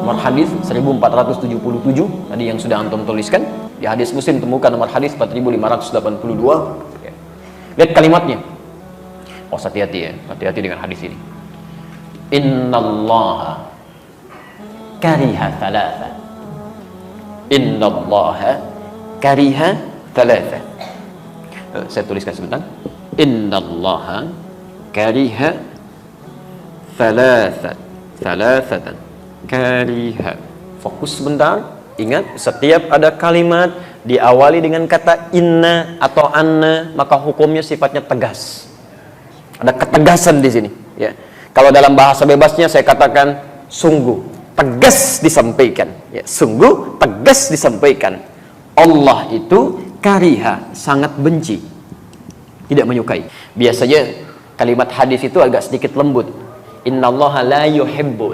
nomor hadis 1477 tadi yang sudah antum tuliskan. Di hadis Muslim temukan nomor hadis 4582. Ya. Lihat kalimatnya. Oh, hati-hati ya, hati-hati dengan hadis ini. Innallaha kariha thalatha. Innallaha kariha thalatha. Saya tuliskan sebentar. Innallaha kariha thalathatan. Kariha. Fokus sebentar. Ingat, setiap ada kalimat diawali dengan kata inna atau anna, maka hukumnya sifatnya tegas. Ada ketegasan di sini, ya. Kalau dalam bahasa bebasnya saya katakan sungguh tegas disampaikan, ya. Sungguh tegas disampaikan. Allah itu kariha, sangat benci, tidak menyukai. Biasanya kalimat hadis itu agak sedikit lembut. Innallaha la yuhibbu,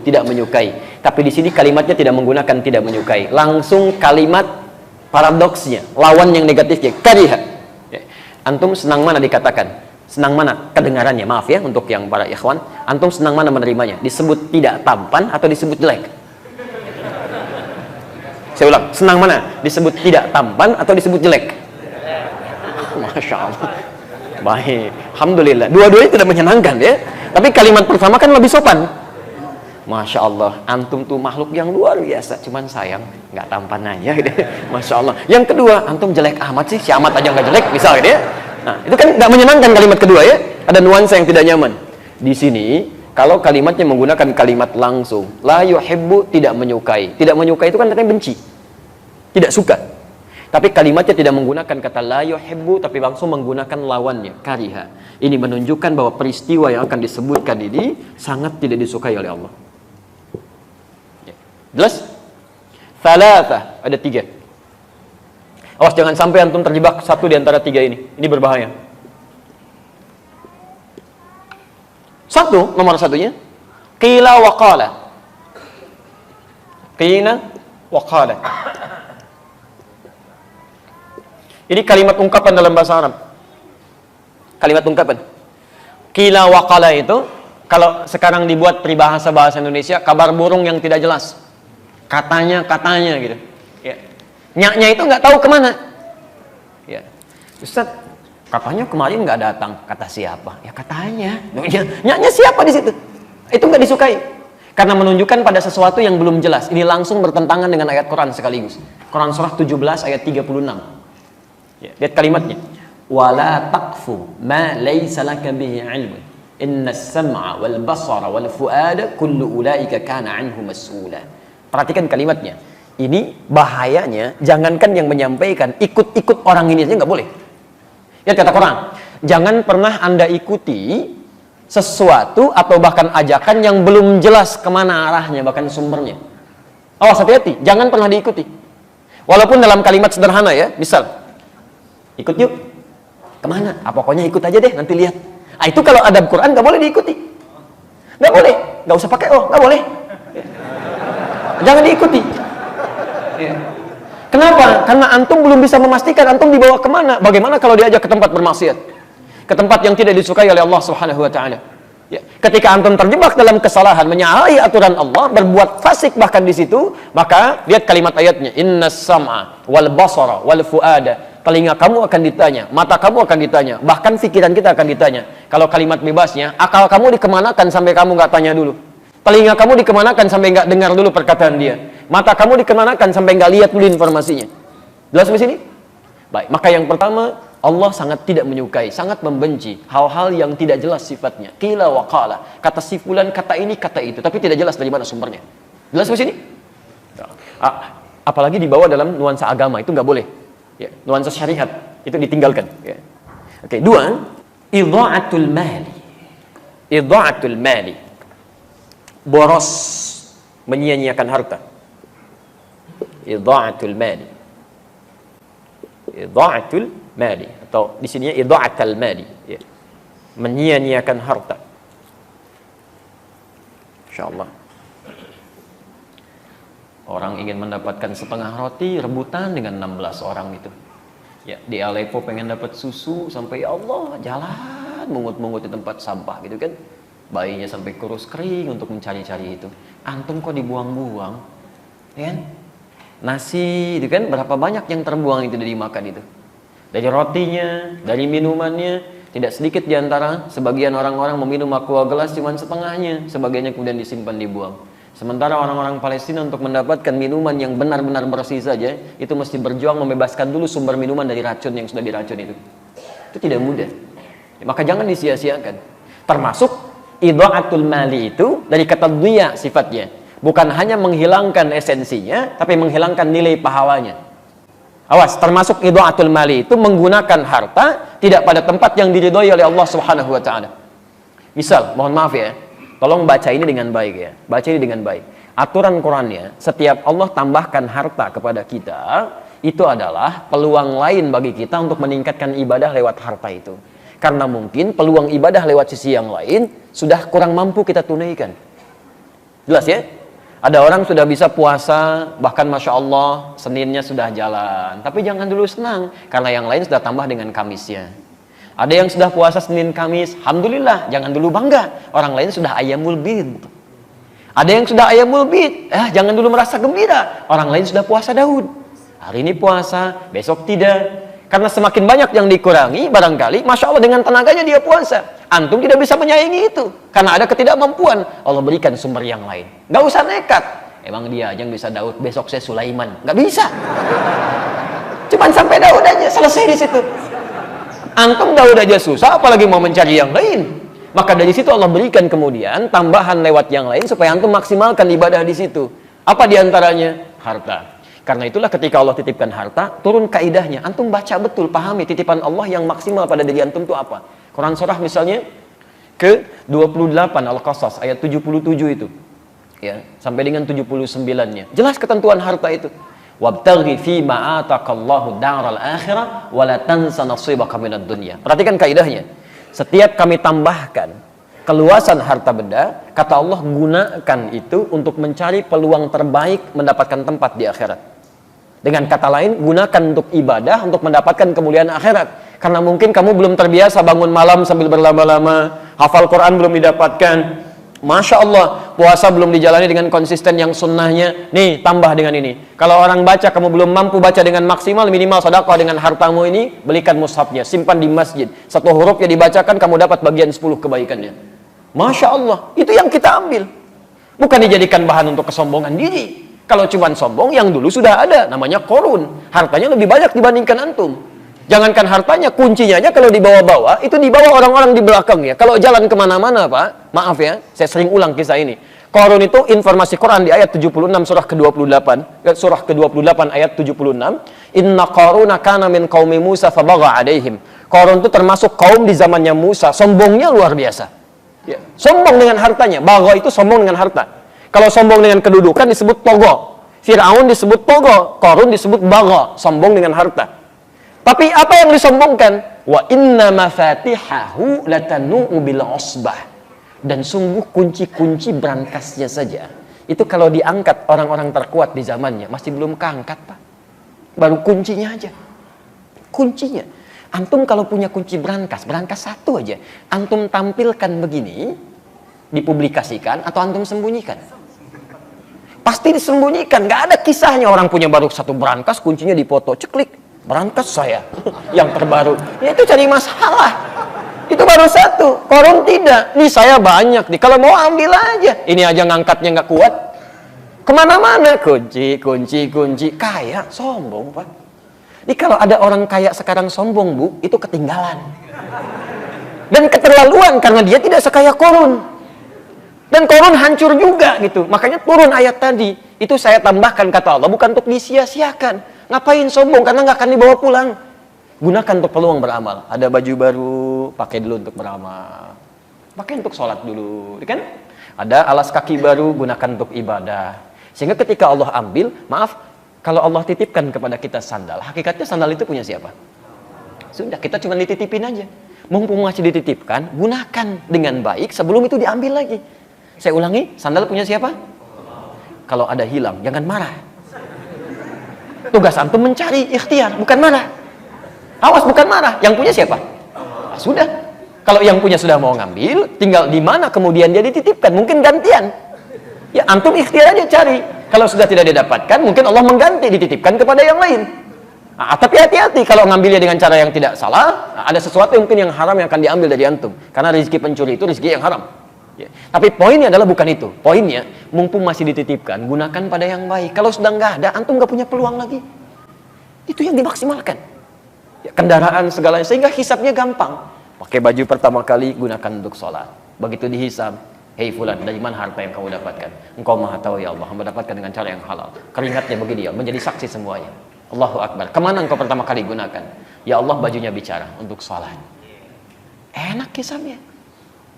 tidak menyukai. Tapi di sini kalimatnya tidak menggunakan tidak menyukai. Langsung kalimat paradoksnya, lawan yang negatifnya, kariha. Ya. Antum senang mana dikatakan? Senang mana kedengarannya? Maaf ya untuk yang para ikhwan. Antum senang mana menerimanya? Disebut tidak tampan atau disebut jelek? Saya ulang, senang mana? Disebut tidak tampan atau disebut jelek? Masya Allah. Baik, alhamdulillah. Dua-duanya tidak menyenangkan ya. Tapi kalimat pertama kan lebih sopan. Masya Allah, antum tuh makhluk yang luar biasa. Cuman sayang, nggak tampan aja. Gitu. Masya Allah. Yang kedua, antum jelek amat sih. Si amat aja nggak jelek, misal gitu ya. Nah, itu kan nggak menyenangkan kalimat kedua ya. Ada nuansa yang tidak nyaman. Di sini, kalau kalimatnya menggunakan kalimat langsung, la yuhibbu, tidak menyukai. Tidak menyukai itu kan artinya benci, tidak suka. Tapi kalimatnya tidak menggunakan kata la yuhibbu, tapi langsung menggunakan lawannya, kariha. Ini menunjukkan bahwa peristiwa yang akan disebutkan ini sangat tidak disukai oleh Allah. Ya. Jelas? Thalatha, ada 3. Awas jangan sampai antum terjebak satu di antara 3 ini. Ini berbahaya. Nomor satunya, qila wa qala. Qila wa qala. Ini kalimat ungkapan dalam bahasa Arab. Kalimat ungkapan. Qila wa qala itu kalau sekarang dibuat peribahasa bahasa Indonesia, kabar burung yang tidak jelas. Katanya gitu. Ya. Nyaknya itu nggak tahu kemana. Ya. Ustaz, katanya kemarin nggak datang. Kata siapa? Ya katanya. Nyaknya siapa di situ? Itu nggak disukai. Karena menunjukkan pada sesuatu yang belum jelas. Ini langsung bertentangan dengan ayat Quran sekaligus. Quran surah 17 ayat 36. Ya, lihat kalimatnya. Wala taqfu ma laysa laka bihi 'ilmun. Innas sam'a wal basara wal fuada kullu ulaika kana 'anhu mas'ula. Perhatikan kalimatnya. Ini bahayanya, jangankan yang menyampaikan, ikut-ikut orang ini saja nggak boleh. Lihat kata Quran. Jangan pernah Anda ikuti sesuatu atau bahkan ajakan yang belum jelas kemana arahnya, bahkan sumbernya. Awas, hati-hati, jangan pernah diikuti. Walaupun dalam kalimat sederhana ya, misal, ikut yuk, kemana? Pokoknya ikut aja deh, nanti lihat. Itu kalau adab Quran nggak boleh diikuti, nggak boleh, nggak usah pakai nggak boleh, jangan diikuti. Kenapa? Karena antum belum bisa memastikan antum dibawa kemana. Bagaimana kalau diajak ke tempat bermaksiat, ke tempat yang tidak disukai oleh Allah Subhanahu Wa Taala? Ya. Ketika antum terjebak dalam kesalahan, menyalahi aturan Allah, berbuat fasik bahkan di situ, maka lihat kalimat ayatnya. Innas sam'a wal basara wal fuada. Telinga kamu akan ditanya, mata kamu akan ditanya, bahkan pikiran kita akan ditanya. Kalau kalimat bebasnya, akal kamu dikemanakan sampai kamu nggak tanya dulu. Telinga kamu dikemanakan sampai nggak dengar dulu perkataan dia. Mata kamu dikemanakan sampai nggak lihat dulu informasinya. Jelas di sini? Baik, maka yang pertama, Allah sangat tidak menyukai, sangat membenci hal-hal yang tidak jelas sifatnya. Qila wa qala. Kata si fulan, kata ini, kata itu, tapi tidak jelas dari mana sumbernya. Jelas di sini? Apalagi dibawa dalam nuansa agama, itu nggak boleh. Ya, nuansa syariat itu ditinggalkan. Ya. Oke, 2, idha'atul mali. Idha'atul mali. Boros, menyia-nyiakan harta. Idha'atul mali. Idha'atul mali, atau di sini idha'atul mali, ya. Menyia-nyiakan harta. Insyaallah. Orang ingin mendapatkan setengah roti, rebutan dengan 16 orang itu. Ya, di Aleppo pengen dapat susu sampai ya Allah, jalan mungut-mungut di tempat sampah gitu kan. Bayinya sampai kurus kering untuk mencari-cari itu. Antum kok dibuang-buang? Ya kan? Nasi itu kan berapa banyak yang terbuang itu dari makan itu. Dari rotinya, dari minumannya, tidak sedikit diantara sebagian orang-orang meminum aqua gelas cuma setengahnya, sebagiannya kemudian disimpan dibuang. Sementara orang-orang Palestina untuk mendapatkan minuman yang benar-benar bersih saja, itu mesti berjuang membebaskan dulu sumber minuman dari racun yang sudah diracun itu. Itu tidak mudah. Maka jangan disia-siakan. Termasuk idha'atul mali itu dari kata dhiya sifatnya. Bukan hanya menghilangkan esensinya, tapi menghilangkan nilai pahalanya. Awas, termasuk idha'atul mali itu menggunakan harta tidak pada tempat yang diridhoi oleh Allah Subhanahu wa taala. Misal, mohon maaf ya, tolong baca ini dengan baik ya. Baca ini dengan baik. Aturan Qur'annya, setiap Allah tambahkan harta kepada kita, itu adalah peluang lain bagi kita untuk meningkatkan ibadah lewat harta itu. Karena mungkin peluang ibadah lewat sisi yang lain sudah kurang mampu kita tunaikan. Jelas ya? Ada orang sudah bisa puasa, bahkan Masya Allah, Seninnya sudah jalan. Tapi jangan dulu senang, karena yang lain sudah tambah dengan Kamisnya. Ada yang sudah puasa Senin Kamis, Alhamdulillah, jangan dulu bangga. Orang lain sudah Ayyamul Bid. Ada yang sudah Ayyamul Bid, jangan dulu merasa gembira. Orang lain sudah puasa Daud. Hari ini puasa, besok tidak. Karena semakin banyak yang dikurangi, barangkali, Masya Allah dengan tenaganya dia puasa. Antum tidak bisa menyaingi itu. Karena ada ketidakmampuan. Allah berikan sumber yang lain. Gak usah nekat. Emang dia aja yang bisa Daud, besok saya Sulaiman. Gak bisa. Cuman sampai Daud aja, selesai di situ. Antum Daud aja susah, apalagi mau mencari yang lain. Maka dari situ Allah berikan kemudian tambahan lewat yang lain supaya antum maksimalkan ibadah di situ. Apa diantaranya? Harta. Karena itulah ketika Allah titipkan harta, turun kaidahnya. Antum baca betul, pahami titipan Allah yang maksimal pada diri antum itu apa. Quran surah misalnya ke 28 Al-Qasas ayat 77 itu. Ya, sampai dengan 79-nya. Jelas ketentuan harta itu. Wabtaghi fi ma ataqallahu daral akhirah wa la tansa nasibaka minad dunya. Perhatikan kaidahnya. Setiap kami tambahkan keluasan harta benda, kata Allah gunakan itu untuk mencari peluang terbaik mendapatkan tempat di akhirat. Dengan kata lain, gunakan untuk ibadah, untuk mendapatkan kemuliaan akhirat. Karena mungkin kamu belum terbiasa bangun malam sambil berlama-lama, hafal Quran belum didapatkan, Masya Allah, puasa belum dijalani dengan konsisten yang sunnahnya. Nih, tambah dengan ini. Kalau orang baca, kamu belum mampu baca dengan maksimal, minimal sedekah dengan hartamu ini, belikan mushafnya, simpan di masjid. Satu huruf yang dibacakan, kamu dapat bagian 10 kebaikannya. Masya Allah, itu yang kita ambil. Bukan dijadikan bahan untuk kesombongan diri. Kalau cuma sombong, yang dulu sudah ada, namanya korun. Hartanya lebih banyak dibandingkan antum. Jangankan hartanya, kuncinya aja kalau dibawa-bawa, itu dibawa orang-orang di belakangnya. Kalau jalan kemana-mana, Pak, maaf ya, saya sering ulang kisah ini. Korun itu informasi Quran di ayat 76 surah ke-28, surah ke-28 ayat 76. Inna qaruna kana min qaumi Musa fabagha alaihim. Korun itu termasuk kaum di zamannya Musa, sombongnya luar biasa. Ya, sombong dengan hartanya. Bagha itu sombong dengan harta. Kalau sombong dengan kedudukan disebut togo. Fir'aun disebut togo. Qarun disebut bagha, sombong dengan harta. Tapi apa yang disombongkan? Wa inna mafatihahu latanu'u bil usbah. Dan sungguh kunci-kunci berangkasnya saja, itu kalau diangkat orang-orang terkuat di zamannya, masih belum keangkat, Pak. Baru kuncinya aja. Kuncinya. Antum kalau punya kunci berangkas satu aja, antum tampilkan begini, dipublikasikan atau antum sembunyikan? Pasti disembunyikan, nggak ada kisahnya orang punya baru satu berangkas, kuncinya dipoto, ceklik, berangkas saya yang terbaru. Ya itu cari masalah. Itu baru satu, Korun tidak. Nih saya banyak nih, kalau mau ambil aja. Ini aja ngangkatnya nggak kuat. Kemana-mana kunci, kaya, sombong, Pak. Ini kalau ada orang kaya sekarang sombong, Bu, itu ketinggalan. Dan keterlaluan karena dia tidak sekaya Korun. Dan Korun hancur juga gitu. Makanya turun ayat tadi. Itu saya tambahkan kata Allah, bukan untuk disia-siakan. Ngapain sombong? Karena nggak akan dibawa pulang. Gunakan untuk peluang beramal. Ada baju baru, pakai dulu untuk beramal. Pakai untuk sholat dulu, kan? Ada alas kaki baru, gunakan untuk ibadah. Sehingga ketika Allah ambil, maaf, kalau Allah titipkan kepada kita sandal, hakikatnya sandal itu punya siapa? Sudah, kita cuma dititipin aja. Mumpung masih dititipkan, gunakan dengan baik sebelum itu diambil lagi. Saya ulangi, sandal punya siapa? Kalau ada hilang, jangan marah. Tugas antum mencari, ikhtiar, bukan marah. Awas, bukan marah. Yang punya siapa? Sudah. Kalau yang punya sudah mau ngambil, tinggal di mana kemudian dia dititipkan. Mungkin gantian. Ya, antum ikhtiar aja cari. Kalau sudah tidak didapatkan, mungkin Allah mengganti, dititipkan kepada yang lain. Tapi hati-hati kalau ngambilnya dengan cara yang tidak salah, ada sesuatu yang mungkin yang haram yang akan diambil dari antum. Karena rezeki pencuri itu rezeki yang haram. Ya. Tapi poinnya adalah bukan itu. Poinnya, mumpung masih dititipkan, gunakan pada yang baik. Kalau sudah nggak ada, antum nggak punya peluang lagi. Itu yang dimaksimalkan. Ya, kendaraan segalanya, sehingga hisabnya gampang. Pakai baju pertama kali, gunakan untuk sholat. Begitu dihisab, hei fulan, dari mana harta yang kamu dapatkan? Engkau maha tahu ya Allah, mendapatkan dengan cara yang halal. Keringatnya bagi dia, menjadi saksi semuanya. Allahu Akbar. Kemana engkau pertama kali gunakan? Ya Allah, bajunya bicara untuk sholat. Enak hisabnya.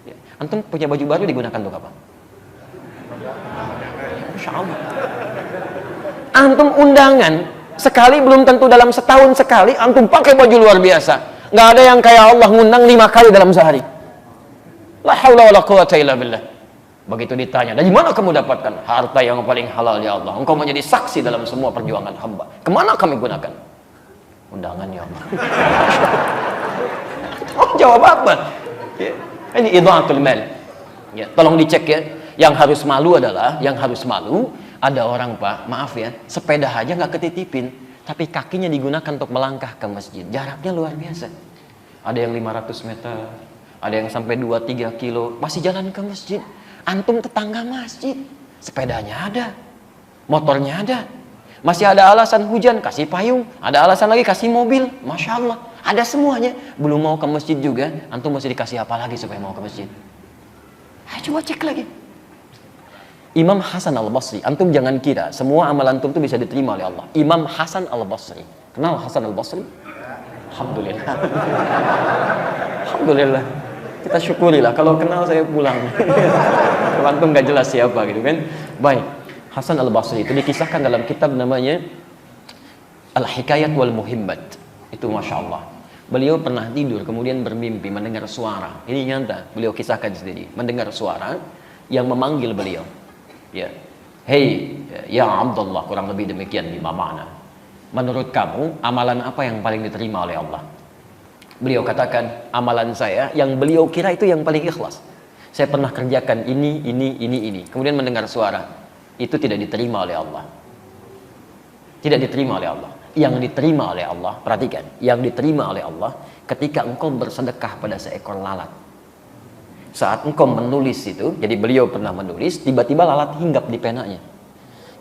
Ya. Antum punya baju baru digunakan untuk apa? Masya Allah. Antum undangan sekali belum tentu dalam setahun sekali antum pakai baju luar biasa. Nggak ada yang kayak Allah ngundang 5 kali dalam sehari. La haula wala quwata illa billah. Begitu ditanya, dari mana kamu dapatkan harta yang paling halal ya Allah? Engkau menjadi saksi dalam semua perjuangan hamba. Kemana kami gunakan? Undangan ya Allah. Oh, jawab apa? Ya. Ini idha'atul mal. Ya, tolong dicek ya. Yang harus malu adalah, ada orang Pak, maaf ya, sepeda aja nggak ketitipin, tapi kakinya digunakan untuk melangkah ke masjid. Jaraknya luar biasa. Ada yang 500 meter, ada yang sampai 2-3 kilo, masih jalan ke masjid. Antum tetangga masjid, sepedanya ada, motornya ada, masih ada alasan hujan, kasih payung, ada alasan lagi kasih mobil, Masya Allah, ada semuanya. Belum mau ke masjid juga, antum mesti dikasih apa lagi supaya mau ke masjid? Coba cek lagi. Imam Hasan al-Basri, antum jangan kira semua amalan antum itu bisa diterima oleh Allah. Imam Hasan al-Basri, kenal Hasan al-Basri? Alhamdulillah. Alhamdulillah. Kita syukurilah, kalau kenal saya pulang. Kalau antum gak jelas siapa gitu kan. Baik, Hasan al-Basri itu dikisahkan dalam kitab namanya Al-Hikayat wal Muhimmat. Itu Masya Allah. Beliau pernah tidur kemudian bermimpi mendengar suara. Ini nyata, beliau kisahkan sendiri. Mendengar suara yang memanggil beliau. Ya, hei ya Abdullah, kurang lebih demikian lima makna. Menurut kamu amalan apa yang paling diterima oleh Allah? Beliau katakan, amalan saya yang beliau kira itu yang paling ikhlas. Saya pernah kerjakan ini. Kemudian mendengar suara, itu tidak diterima oleh Allah. Tidak diterima oleh Allah. Yang diterima oleh Allah, perhatikan, yang diterima oleh Allah ketika engkau bersedekah pada seekor lalat. Saat engkau menulis itu, jadi beliau pernah menulis, tiba-tiba lalat hinggap di penanya.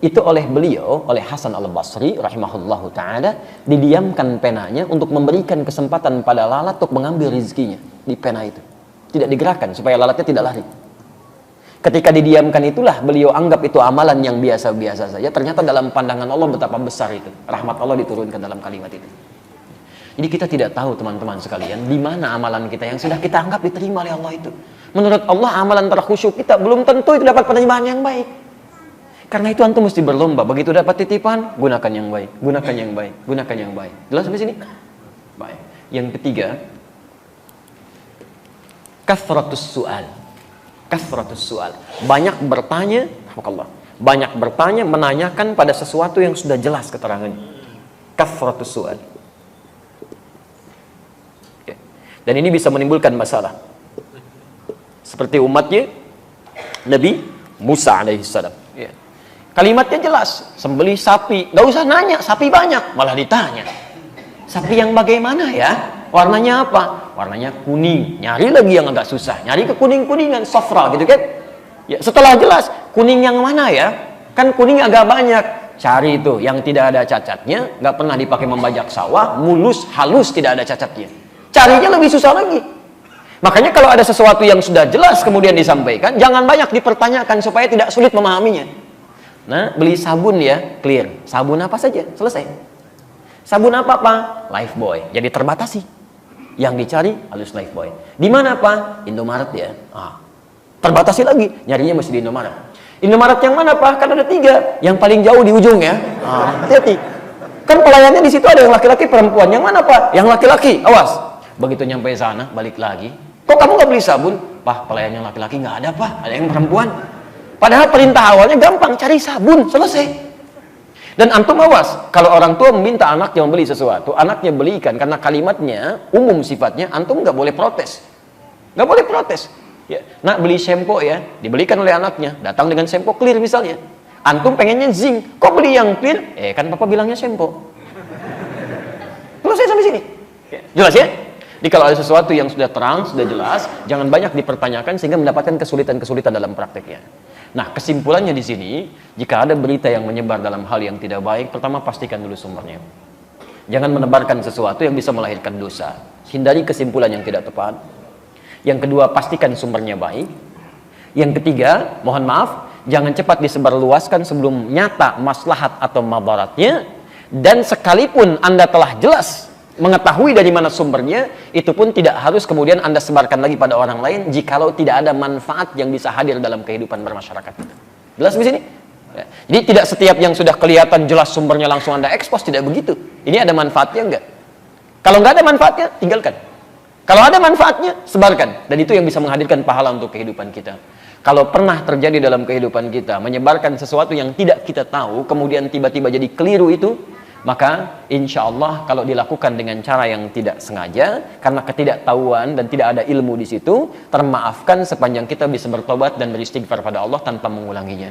Itu oleh beliau, oleh Hasan al-Basri rahimahullahu ta'ala, didiamkan penanya untuk memberikan kesempatan pada lalat untuk mengambil rezekinya di pena itu. Tidak digerakkan supaya lalatnya tidak lari. Ketika didiamkan itulah beliau anggap itu amalan yang biasa-biasa saja. Ternyata dalam pandangan Allah betapa besar itu. Rahmat Allah diturunkan dalam kalimat itu. Jadi kita tidak tahu teman-teman sekalian, di mana amalan kita yang sudah kita anggap diterima oleh Allah itu. Menurut Allah amalan terkhusyuk kita belum tentu itu dapat penerimaan yang baik. Karena itu antum mesti berlomba. Begitu dapat titipan, gunakan yang baik, gunakan yang baik, gunakan yang baik. Jelas sampai sini? Baik. Yang ketiga, kathratus su'al. Kathratus su'al. Banyak bertanya, Allah. Banyak bertanya, menanyakan pada sesuatu yang sudah jelas keterangannya. Kathratus su'al. Oke. Dan ini bisa menimbulkan masalah. Seperti umatnya Nabi Musa alaihissalam. Ya. Kalimatnya jelas, sembelih sapi, gak usah nanya, sapi banyak, malah ditanya. Sapi yang bagaimana ya? Warnanya apa? Warnanya kuning. Nyari lagi yang agak susah, nyari ke kuning-kuningan, sofra gitu kan? Ya, setelah jelas, kuning yang mana ya? Kan kuning agak banyak. Cari itu yang tidak ada cacatnya, gak pernah dipakai membajak sawah, mulus, halus, tidak ada cacatnya. Carinya lebih susah lagi. Makanya kalau ada sesuatu yang sudah jelas kemudian disampaikan, jangan banyak dipertanyakan supaya tidak sulit memahaminya. Nah, beli sabun ya, clear. Sabun apa saja, selesai. Sabun apa? Lifebuoy. Jadi terbatasi. Yang dicari halus Lifebuoy. Di mana Pak? Indomaret ya. Terbatasi lagi. Nyarinya mesti di Indomaret. Indomaret yang mana Pak? Kan ada 3. Yang paling jauh di ujung ya. Hati-hati. Kan pelayannya di situ ada yang laki-laki, perempuan. Yang mana Pak? Yang laki-laki. Awas. Begitu nyampe sana, balik lagi. Kok kamu nggak beli sabun? Pak, pelayan yang laki-laki nggak ada Pak. Ada yang perempuan. Padahal perintah awalnya gampang, cari sabun, selesai. Dan antum awas, kalau orang tua meminta anaknya membeli sesuatu, anaknya belikan karena kalimatnya umum sifatnya, antum nggak boleh protes. Nggak boleh protes. Ya, nak beli sempo ya, dibelikan oleh anaknya, datang dengan sempo clear misalnya. Antum pengennya zinc, kok beli yang clear? Kan papa bilangnya sempo. Selesai sampai sini. Jelas ya? Jadi kalau ada sesuatu yang sudah terang, sudah jelas, jangan banyak dipertanyakan sehingga mendapatkan kesulitan-kesulitan dalam prakteknya. Nah, kesimpulannya di sini, jika ada berita yang menyebar dalam hal yang tidak baik, pertama pastikan dulu sumbernya. Jangan menebarkan sesuatu yang bisa melahirkan dosa. Hindari kesimpulan yang tidak tepat. Yang kedua, pastikan sumbernya baik. Yang ketiga, mohon maaf, jangan cepat disebarluaskan sebelum nyata maslahat atau madaratnya. Dan sekalipun Anda telah jelas mengetahui dari mana sumbernya, itu pun tidak harus kemudian Anda sebarkan lagi pada orang lain jikalau tidak ada manfaat yang bisa hadir dalam kehidupan bermasyarakat kita. Jelas di sini? Ya. Jadi tidak setiap yang sudah kelihatan jelas sumbernya langsung Anda ekspos, tidak begitu. Ini ada manfaatnya enggak? Kalau nggak ada manfaatnya, tinggalkan. Kalau ada manfaatnya, sebarkan. Dan itu yang bisa menghadirkan pahala untuk kehidupan kita. Kalau pernah terjadi dalam kehidupan kita, menyebarkan sesuatu yang tidak kita tahu, kemudian tiba-tiba jadi keliru itu, maka insya Allah kalau dilakukan dengan cara yang tidak sengaja, karena ketidaktahuan dan tidak ada ilmu di situ, termaafkan sepanjang kita bisa bertobat dan beristighfar pada Allah tanpa mengulanginya.